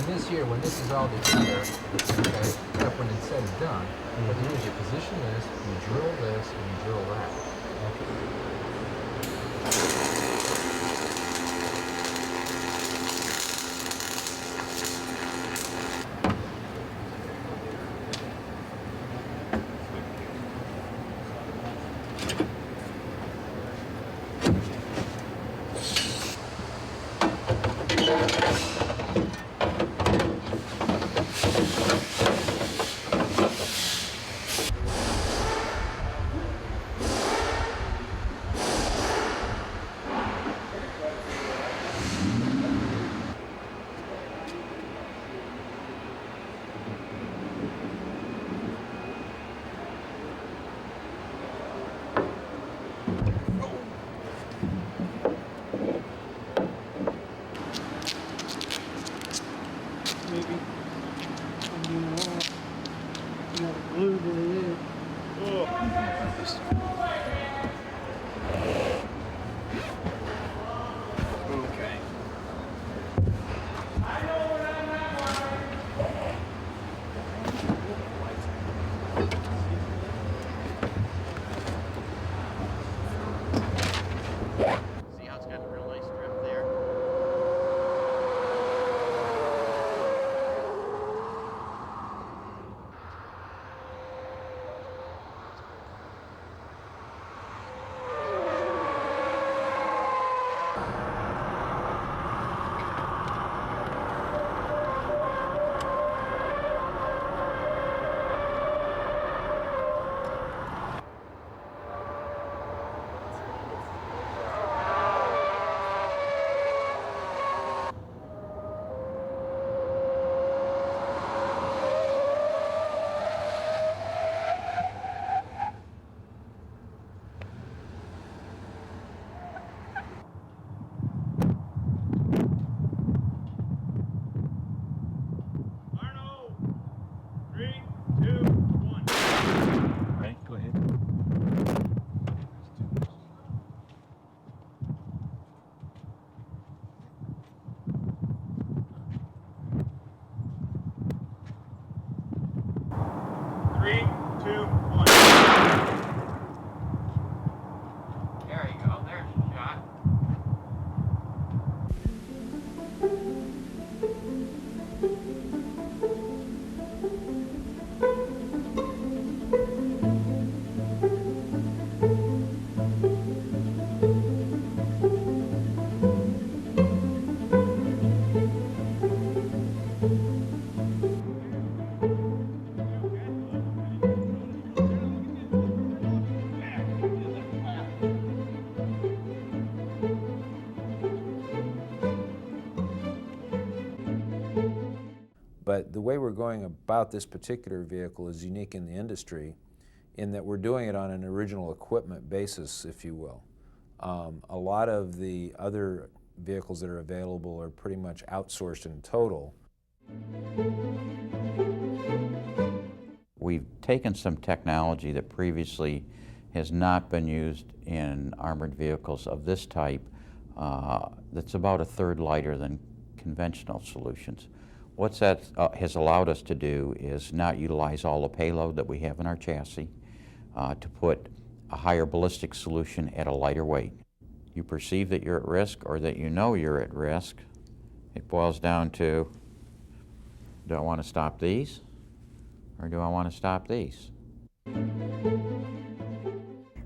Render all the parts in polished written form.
then this here, when this is all together, okay, except when it's said and done, what you do is you position this, you drill this, and you drill that. See how it's got a real nice strip there? But the way we're going about this particular vehicle is unique in the industry in that we're doing it on an original equipment basis, if you will. A lot of the other vehicles that are available are pretty much outsourced in total. We've taken some technology that previously has not been used in armored vehicles of this type that's about a third lighter than conventional solutions. What that has allowed us to do is not utilize all the payload that we have in our chassis to put a higher ballistic solution at a lighter weight. You perceive that you're at risk or that you know you're at risk. It boils down to, do I want to stop these or do I want to stop these?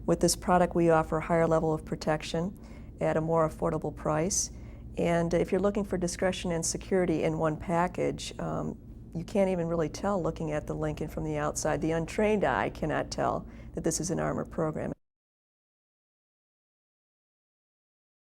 With this product, we offer a higher level of protection at a more affordable price. And if you're looking for discretion and security in one package, you can't even really tell looking at the Lincoln from the outside. The untrained eye cannot tell that this is an armored program.